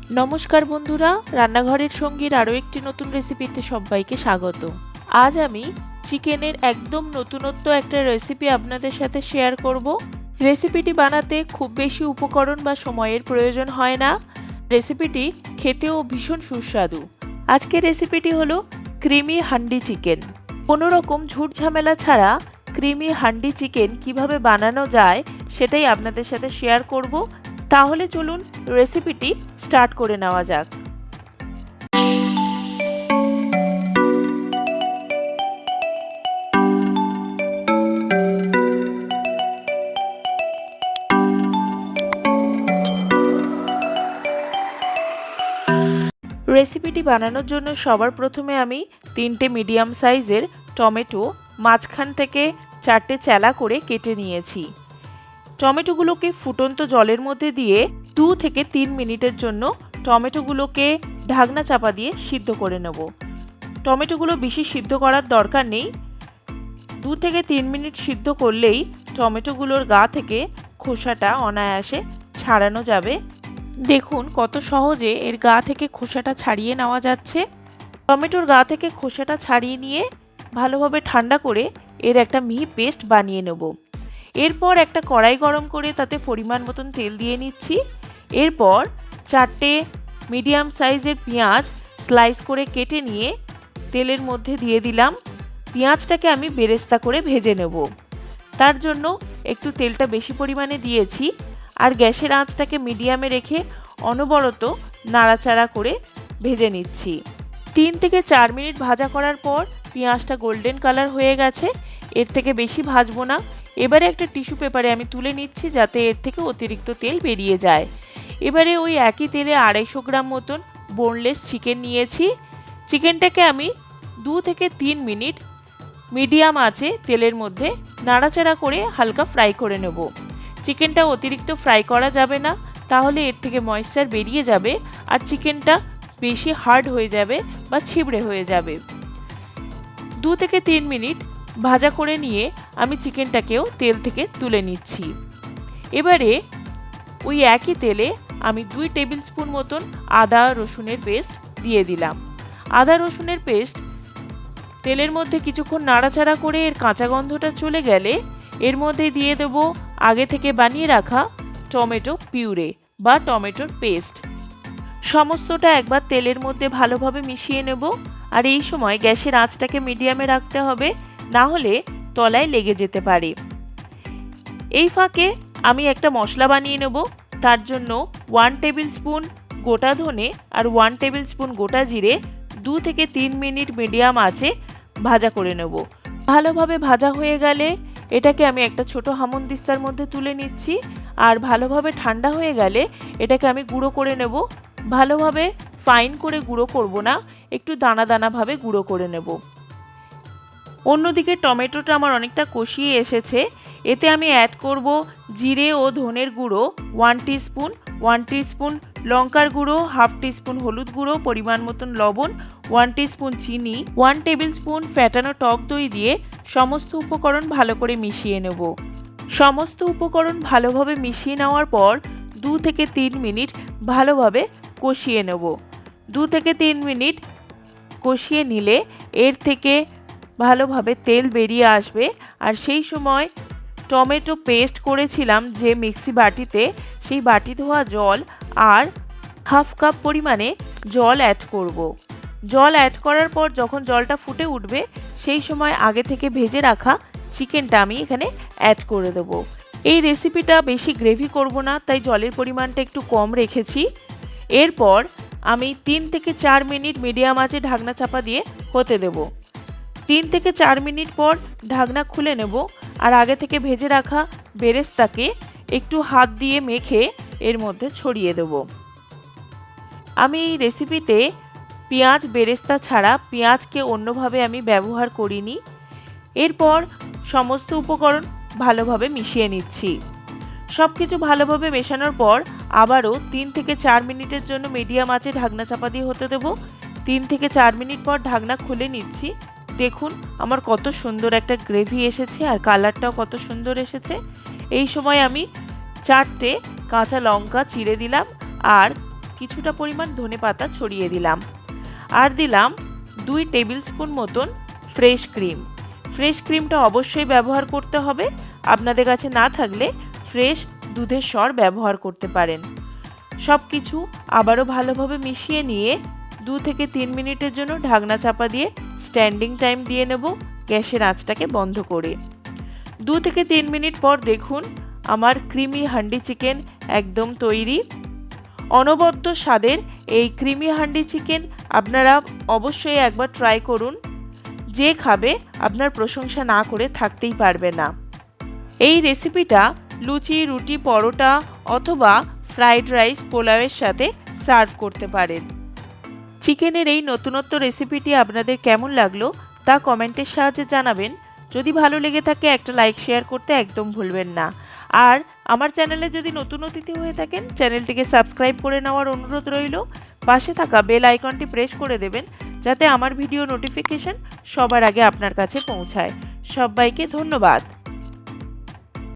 নমস্কার বন্ধুরা, রান্নাঘরের সঙ্গীর আরও একটি নতুন রেসিপিতে সবাইকে স্বাগত। আজ আমি চিকেনের একদম নতুনত্ব একটা রেসিপি আপনাদের সাথে শেয়ার করব। রেসিপিটি বানাতে খুব বেশি উপকরণ বা সময়ের প্রয়োজন হয় না। রেসিপিটি খেতেও ভীষণ সুস্বাদু। আজকের রেসিপিটি হলো ক্রিমি হান্ডি চিকেন। কোনো রকম ঝুট ঝামেলা ছাড়া ক্রিমি হান্ডি চিকেন কিভাবে বানানো যায় সেটাই আপনাদের সাথে শেয়ার করব। তাহলে চলুন রেসিপিটি স্টার্ট করে নেওয়া যাক। রেসিপিটি বানানোর জন্য সবার প্রথমে আমি 3টে মিডিয়াম সাইজের টমেটো মাঝখান থেকে 4টে চেলা করে কেটে নিয়েছি। টমেটোগুলোকে ফুটন্ত জলের মধ্যে দিয়ে 2 থেকে 3 মিনিটের জন্য টমেটোগুলোকে ঢাকনা চাপা দিয়ে সিদ্ধ করে নেব। টমেটোগুলো বেশি সিদ্ধ করার দরকার নেই। 2 থেকে 3 মিনিট সিদ্ধ করলেই টমেটোগুলোর গা থেকে খোসাটা অনায়াসে ছাড়ানো যাবে। দেখুন কত সহজে এর গা থেকে খোসাটা ছাড়িয়ে নেওয়া যাচ্ছে। টমেটোর গা থেকে খোসাটা ছাড়িয়ে নিয়ে ভালোভাবে ঠান্ডা করে এর একটা মিহি পেস্ট বানিয়ে নেব। এরপর একটা কড়াই গরম করে তাতে পরিমাণ মতন তেল দিয়ে নিচ্ছি। এরপর 4টে মিডিয়াম সাইজের পেঁয়াজ স্লাইস করে কেটে নিয়ে তেলের মধ্যে দিয়ে দিলাম। পেঁয়াজটাকে আমি বেরেস্তা করে ভেজে নেব। তার জন্য একটু তেলটা বেশি পরিমাণে দিয়েছি আর গ্যাসের আঁচটাকে মিডিয়ামে রেখে অনবরত নাড়াচাড়া করে ভেজে নিচ্ছি। 3 থেকে 4 মিনিট ভাজা করার পর পেঁয়াজটা গোল্ডেন কালার হয়ে গেছে। এর থেকে বেশি ভাজবো না। এবারে একটা টিস্যু পেপারে আমি তুলে নিচ্ছি যাতে এর থেকে অতিরিক্ত তেল বেরিয়ে যায়। এবারে ওই একই তেলে 250 গ্রাম মতন বোনলেস চিকেন নিয়েছি। চিকেনটাকে আমি 2 থেকে 3 মিনিট মিডিয়াম আঁচে তেলের মধ্যে নাড়াচাড়া করে হালকা ফ্রাই করে নেব। চিকেনটা অতিরিক্ত ফ্রাই করা যাবে না, তাহলে এর থেকে ময়েশ্চার বেরিয়ে যাবে আর চিকেনটা বেশি হার্ড হয়ে যাবে বা ছিবড়ে হয়ে যাবে। 2 থেকে 3 মিনিট ভাজা করে নিয়ে আমি চিকেনটাকেও তেল থেকে তুলে নিচ্ছি। এবারে ওই একই তেলে আমি 2 টেবিল স্পুন মতন আদা রসুনের পেস্ট দিয়ে দিলাম। আদা রসুনের পেস্ট তেলের মধ্যে কিছুক্ষণ নাড়াচাড়া করে এর কাঁচা গন্ধটা চলে গেলে এর মধ্যে দিয়ে দেব আগে থেকে বানিয়ে রাখা টমেটো পিউরে বা টমেটোর পেস্ট। সমস্তটা একবার তেলের মধ্যে ভালোভাবে মিশিয়ে নেব। আর এই সময় গ্যাসের আঁচটাকে মিডিয়ামে রাখতে হবে, না হলে তলায় লেগে যেতে পারে। এই ফাঁকে আমি একটা মশলা বানিয়ে নেব। তার জন্য 1 টেবিল স্পুন গোটা ধনে আর 1 টেবিল স্পুন গোটা জিরে 2 থেকে 3 মিনিট মিডিয়াম আঁচে ভাজা করে নেব। ভালোভাবে ভাজা হয়ে গেলে এটাকে আমি একটা ছোট হামনদিস্তার মধ্যে তুলে নিচ্ছি। আর ভালোভাবে ঠান্ডা হয়ে গেলে এটাকে আমি গুঁড়ো করে নেব। ভালোভাবে ফাইন করে গুঁড়ো করব না, একটু দানা দানাভাবে গুঁড়ো করে নেব। অন্যদিকে টমেটোটা আমার অনেকটা কষিয়ে এসেছে। এতে আমি অ্যাড করব জিরে ও ধনের গুঁড়ো 1 টিস্পুন, 1 টিস্পুন লঙ্কার গুঁড়ো, হাফ টিস্পুন হলুদ গুঁড়ো, পরিমাণ মতন লবণ, 1 টিস্পুন চিনি, 1 টেবিল স্পুন ফ্যাটানো টক দই দিয়ে সমস্ত উপকরণ ভালো করে মিশিয়ে নেব। সমস্ত উপকরণ ভালোভাবে মিশিয়ে নেওয়ার পর 2 থেকে 3 মিনিট ভালোভাবে কষিয়ে নেব। 2 থেকে 3 মিনিট কষিয়ে নিলে এর থেকে ভালোভাবে তেল বেরিয়ে আসবে। আর সেই সময় টমেটো পেস্ট করেছিলাম যে মিক্সি বাটিতে, সেই বাটি ধোয়া জল আর হাফ কাপ পরিমাণে জল অ্যাড করব। জল অ্যাড করার পর যখন জলটা ফুটে উঠবে সেই সময় আগে থেকে ভেজে রাখা চিকেনটা আমি এখানে অ্যাড করে দেব। এই রেসিপিটা বেশি গ্রেভি করব না, তাই জলের পরিমাণটা একটু কম রেখেছি। এরপর আমি 3 থেকে 4 মিনিট মিডিয়াম আঁচে ঢাকনা চাপা দিয়ে হতে দেব। 3 থেকে 4 মিনিট পর ঢাকনা খুলে নেব আর আগে থেকে ভেজে রাখা বেরেস্তাকে একটু হাত দিয়ে মেখে এর মধ্যে ছড়িয়ে দেব। আমি এই রেসিপিতে পেঁয়াজ বেরেস্তা ছাড়া পেঁয়াজকে অন্যভাবে আমি ব্যবহার করিনি। এরপর সমস্ত উপকরণ ভালোভাবে মিশিয়ে নিচ্ছি। সব কিছু ভালোভাবে মেশানোর পর আবারও 3 থেকে 4 মিনিটের জন্য মিডিয়াম আঁচে ঢাকনা চাপা দিয়ে হতে দেব। 3 থেকে 4 মিনিট পর ঢাকনা খুলে নিচ্ছি। দেখুন আমার কত সুন্দর একটা গ্রেভি এসেছে আর কালারটাও কত সুন্দর এসেছে। এই সময় আমি 4টে কাঁচা লঙ্কা চিড়ে দিলাম আর কিছুটা পরিমাণ ধনেপাতা ছড়িয়ে দিলাম। আর দিলাম 2 টেবিল স্পুন মতন ফ্রেশ ক্রিম। ফ্রেশ ক্রিমটা অবশ্যই ব্যবহার করতে হবে, আপনাদের কাছে না থাকলে ফ্রেশ দুধের সর ব্যবহার করতে পারেন। সব কিছু আবারও ভালোভাবে মিশিয়ে নিয়ে 2 থেকে 3 মিনিটের জন্য ঢাকনা চাপা দিয়ে স্ট্যান্ডিং টাইম দিয়ে নেব গ্যাসের আঁচটাকে বন্ধ করে। 2 থেকে 3 মিনিট পর দেখুন আমার ক্রিমি হান্ডি চিকেন একদম তৈরি। অনবদ্য স্বাদের এই ক্রিমি হান্ডি চিকেন আপনারা অবশ্যই একবার ট্রাই করুন। যে খাবে আপনার প্রশংসা না করে থাকতেই পারবে না। এই রেসিপিটা লুচি, রুটি, পরোটা অথবা ফ্রাইড রাইস, পোলাওয়ের সাথে সার্ভ করতে পারেন। চিকেনের এই নতুনত্ব রেসিপিটি আপনাদের কেমন লাগলো তা কমেন্টের সাহায্যে জানাবেন। যদি ভালো লেগে থাকে একটা লাইক শেয়ার করতে একদম ভুলবেন না। আর আমার চ্যানেলে যদি নতুন অতিথি হয়ে থাকেন চ্যানেলটিকে সাবস্ক্রাইব করে নেওয়ার অনুরোধ রইল। পাশে থাকা বেল আইকনটি প্রেস করে দেবেন যাতে আমার ভিডিও নোটিফিকেশন সবার আগে আপনার কাছে পৌঁছায়। সবাইকে ধন্যবাদ।